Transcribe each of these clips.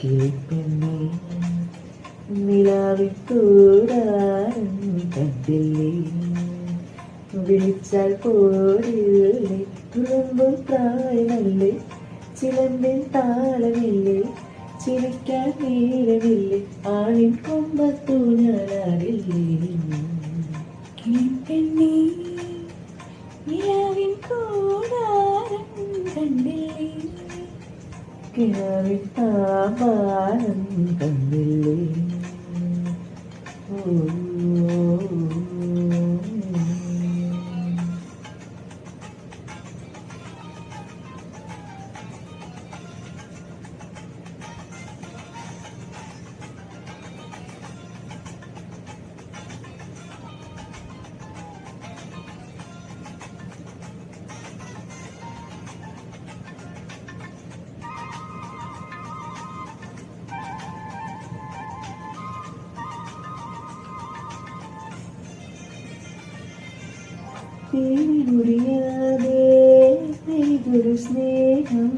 കിളിപ്പെണ്ണേ നിലാവിക്കൂടാരം കണ്ടില്ലേ വിളിച്ചാൽ പോരില്ലേ തുളുമ്പും പ്രായമല്ലേ ചിലമ്പിൻ താളമില്ലേ ചിരിക്കാൻ നേരമില്ലേ ആളിൻ കൊമ്പത്തു ഞാനാടില്ലേ കിളിപ്പെണ്ണേ നിലാവിൻ കൂടാരം കണ്ടില്ലേ കിനാവിൻ താപാനം കണ്ടില്ലേ മുറിയാതെ നെയ്തൊരു സ്നേഹം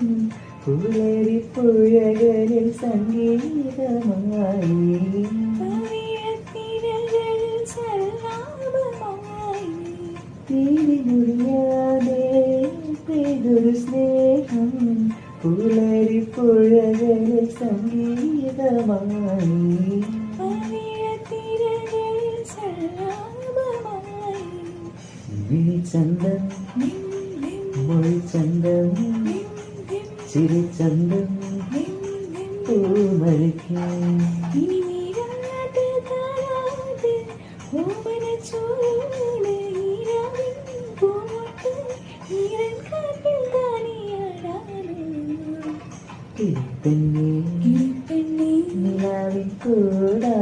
പുലരിപ്പുഴകളിൽ സംഗീതമായി മുറിയാതെ നെയ്തൊരു സ്നേഹം പുലരിപ്പുഴകളിൽ സംഗീതമായി ചന്തം മൊഴിച്ചന്തം ചിരിച്ചന്തം പൂമഴിക്കാൻ കിളിപ്പെണ്ണേ നിലാവിൻ കൂടാ